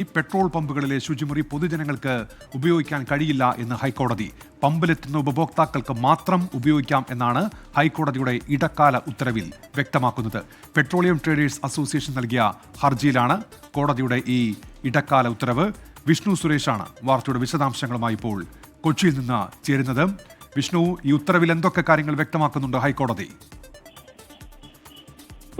ഈ പെട്രോൾ പമ്പുകളിലെ ശുചിമുറി പൊതുജനങ്ങൾക്ക് ഉപയോഗിക്കാൻ കഴിയില്ല എന്ന് ഹൈക്കോടതി. പമ്പിലെത്തുന്ന ഉപഭോക്താക്കൾക്ക് മാത്രം ഉപയോഗിക്കാം എന്നാണ് ഹൈക്കോടതിയുടെ ഇടക്കാല ഉത്തരവിൽ വ്യക്തമാക്കുന്നത്. പെട്രോളിയം ട്രേഡേഴ്സ് അസോസിയേഷൻ നൽകിയ ഹർജിയിലാണ് കോടതിയുടെ ഈ ഇടക്കാല ഉത്തരവ്. വിഷ്ണു സുരേഷാണ് വാർത്തയുടെ വിശദാംശങ്ങളുമായി ഇപ്പോൾ കൊച്ചിയിൽ നിന്ന് ചേരുന്നത്. വിഷ്ണു, ഈ ഉത്തരവിൽ എന്തൊക്കെ കാര്യങ്ങൾ വ്യക്തമാക്കുന്നുണ്ട് ഹൈക്കോടതി?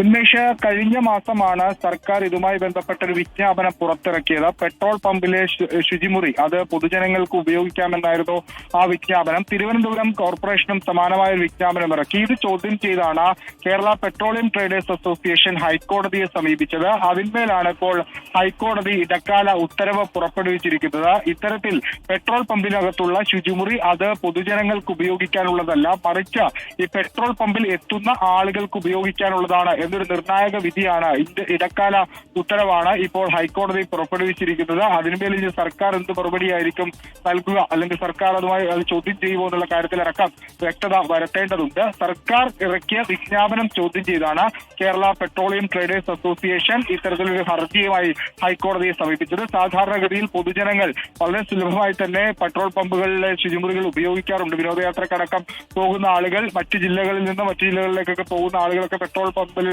ഉന്മേഷ്, കഴിഞ്ഞ മാസമാണ് സർക്കാർ ഇതുമായി ബന്ധപ്പെട്ട ഒരു വിജ്ഞാപനം പുറത്തിറക്കിയത്. പെട്രോൾ പമ്പിലെ ശുചിമുറി അത് പൊതുജനങ്ങൾക്ക് ഉപയോഗിക്കാമെന്നായിരുന്നു ആ വിജ്ഞാപനം. തിരുവനന്തപുരം കോർപ്പറേഷനും സമാനമായ ഒരു വിജ്ഞാപനം ഇറക്കി. ഇത് ചോദ്യം ചെയ്താണ് കേരള പെട്രോളിയം ട്രേഡേഴ്സ് അസോസിയേഷൻ ഹൈക്കോടതിയെ സമീപിച്ചത്. അതിന്മേലാണ് ഇപ്പോൾ ഹൈക്കോടതി ഇടക്കാല ഉത്തരവ് പുറപ്പെടുവിച്ചിരിക്കുന്നത്. ഇത്തരത്തിൽ പെട്രോൾ പമ്പിനകത്തുള്ള ശുചിമുറി അത് പൊതുജനങ്ങൾക്ക് ഉപയോഗിക്കാനുള്ളതല്ല, മറിച്ച് ഈ പെട്രോൾ പമ്പിൽ എത്തുന്ന ആളുകൾക്ക് ഉപയോഗിക്കാനുള്ളതാണ് എന്നൊരു നിർണായക വിധിയാണ്, ഇടക്കാല ഉത്തരവാണ് ഇപ്പോൾ ഹൈക്കോടതി പുറപ്പെടുവിച്ചിരിക്കുന്നത്. അതിന്മേൽ ഇനി സർക്കാർ എന്ത് മറുപടിയായിരിക്കും നൽകുക, അല്ലെങ്കിൽ സർക്കാർ അതുമായി ചോദ്യം ചെയ്യുമോ എന്നുള്ള കാര്യത്തിലടക്കം വ്യക്തത വരുത്തേണ്ടതുണ്ട്. സർക്കാർ ഇറക്കിയ വിജ്ഞാപനം ചോദ്യം ചെയ്താണ് കേരള പെട്രോളിയം ട്രേഡേഴ്സ് അസോസിയേഷൻ ഇത്തരത്തിലൊരു ഹർജിയുമായി ഹൈക്കോടതിയെ സമീപിച്ചത്. സാധാരണഗതിയിൽ പൊതുജനങ്ങൾ വളരെ സുലഭമായി തന്നെ പെട്രോൾ പമ്പുകളിലെ ശുചിമുറികൾ ഉപയോഗിക്കാറുണ്ട്. വിനോദയാത്രക്കടക്കം പോകുന്ന ആളുകൾ, മറ്റു ജില്ലകളിൽ നിന്ന് മറ്റു ജില്ലകളിലേക്കൊക്കെ പോകുന്ന ആളുകളൊക്കെ പെട്രോൾ പമ്പിൽ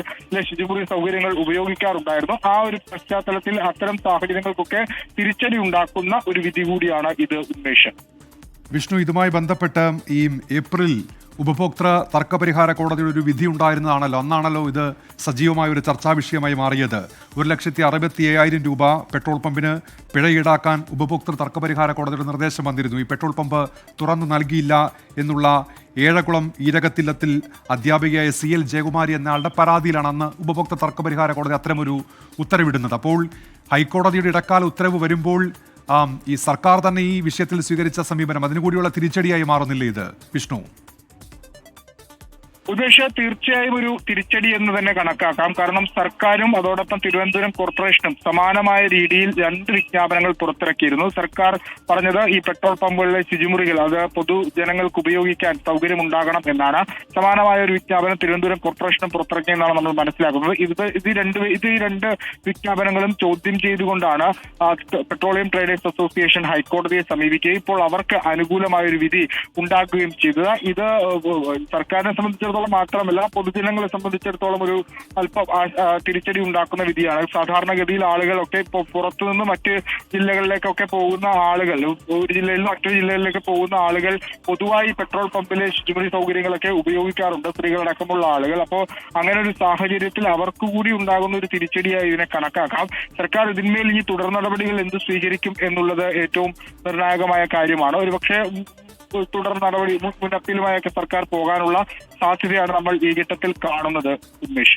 ശുചിമുറി സൗകര്യങ്ങൾ ഉപയോഗിക്കാറുണ്ടായിരുന്നു. ആ ഒരു പശ്ചാത്തലത്തിൽ അത്തരം സാഹചര്യങ്ങൾക്കൊക്കെ തിരിച്ചടി ഉണ്ടാക്കുന്ന ഒരു വിധി കൂടിയാണ് ഇത്. ഉന്മേഷ്, വിഷ്ണു, ഇതുമായി ബന്ധപ്പെട്ട് ഈ ഏപ്രിൽ ഉപഭോക്തൃ തർക്കപരിഹാര കോടതിയുടെ ഒരു വിധി ഉണ്ടായിരുന്നതാണല്ലോ. അന്നാണല്ലോ ഇത് സജീവമായ ഒരു ചർച്ചാ വിഷയമായി മാറിയത്. 1,67,000 രൂപ പെട്രോൾ പമ്പിന് പിഴ ഈടാക്കാൻ ഉപഭോക്തൃ തർക്കപരിഹാര കോടതിയുടെ നിർദ്ദേശം വന്നിരുന്നു. ഈ പെട്രോൾ പമ്പ് തുറന്നു നൽകിയില്ല എന്നുള്ള ഏഴകുളം ഈരകത്തില്ലത്തിൽ അധ്യാപികയായ CL ജയകുമാരി എന്നയാളുടെ പരാതിയിലാണ് അന്ന് ഉപഭോക്തൃ തർക്കപരിഹാര കോടതി അത്തരമൊരു ഉത്തരവിടുന്നത്. അപ്പോൾ ഹൈക്കോടതിയുടെ ഇടക്കാല ഉത്തരവ് വരുമ്പോൾ ഈ സർക്കാർ തന്നെ ഈ വിഷയത്തിൽ സ്വീകരിച്ച സമീപനം അതിനുകൂടിയുള്ള തിരിച്ചടിയായി മാറുന്നില്ലേ ഇത്, വിഷ്ണു? ഉദ്ദേശ തീർച്ചയായും ഒരു തിരിച്ചടി എന്ന് തന്നെ കണക്കാക്കാം. കാരണം സർക്കാരും അതോടൊപ്പം തിരുവനന്തപുരം കോർപ്പറേഷനും സമാനമായ രീതിയിൽ 2 വിജ്ഞാപനങ്ങൾ പുറത്തിറക്കിയിരുന്നു. സർക്കാർ പറഞ്ഞത് ഈ പെട്രോൾ പമ്പുകളിലെ ശുചിമുറികൾ അത് പൊതുജനങ്ങൾക്ക് ഉപയോഗിക്കാൻ സൗകര്യമുണ്ടാകണം എന്നാണ്. സമാനമായ ഒരു വിജ്ഞാപനം തിരുവനന്തപുരം കോർപ്പറേഷനും പുറത്തിറക്കിയെന്നാണ് നമ്മൾ മനസ്സിലാക്കുന്നത്. ഇത് ഈ രണ്ട് വിജ്ഞാപനങ്ങളും ചോദ്യം ചെയ്തുകൊണ്ടാണ് പെട്രോളിയം ട്രേഡേഴ്സ് അസോസിയേഷൻ ഹൈക്കോടതിയെ സമീപിക്കുകയും ഇപ്പോൾ അവർക്ക് അനുകൂലമായ ഒരു വിധി ഉണ്ടാക്കുകയും ചെയ്തത്. ഇത് സർക്കാരിനെ സംബന്ധിച്ചിടത്തോളം മാത്രമല്ല, പൊതുജനങ്ങളെ സംബന്ധിച്ചിടത്തോളം ഒരു അല്പം തിരിച്ചടി ഉണ്ടാക്കുന്ന വിധിയാണ്. സാധാരണഗതിയിൽ ആളുകളൊക്കെ ഇപ്പോൾ പുറത്തുനിന്ന് മറ്റ് ജില്ലകളിലേക്കൊക്കെ പോകുന്ന ആളുകൾ, ഒരു ജില്ലയിൽ നിന്ന് മറ്റൊരു ജില്ലകളിലേക്ക് പോകുന്ന ആളുകൾ പൊതുവായി പെട്രോൾ പമ്പിലെ ശുചിമുറി സൗകര്യങ്ങളൊക്കെ ഉപയോഗിക്കാറുണ്ട്, സ്ത്രീകളടക്കമുള്ള ആളുകൾ. അപ്പോൾ അങ്ങനെ ഒരു സാഹചര്യത്തിൽ അവർക്ക് കൂടി ഉണ്ടാകുന്ന ഒരു തിരിച്ചടിയായി ഇതിനെ കണക്കാക്കാം. സർക്കാർ ഇതിന്മേൽ ഇനി തുടർ നടപടികൾ എന്ത് സ്വീകരിക്കും എന്നുള്ളത് ഏറ്റവും നിർണായകമായ കാര്യമാണ്. ഒരുപക്ഷെ തുടർ നടപടി മുന്നപ്പീലുമായൊക്കെ സർക്കാർ പോകാനുള്ള സാധ്യതയാണ് നമ്മൾ ഈ ഘട്ടത്തിൽ കാണുന്നത്. ഉന്മേഷ്.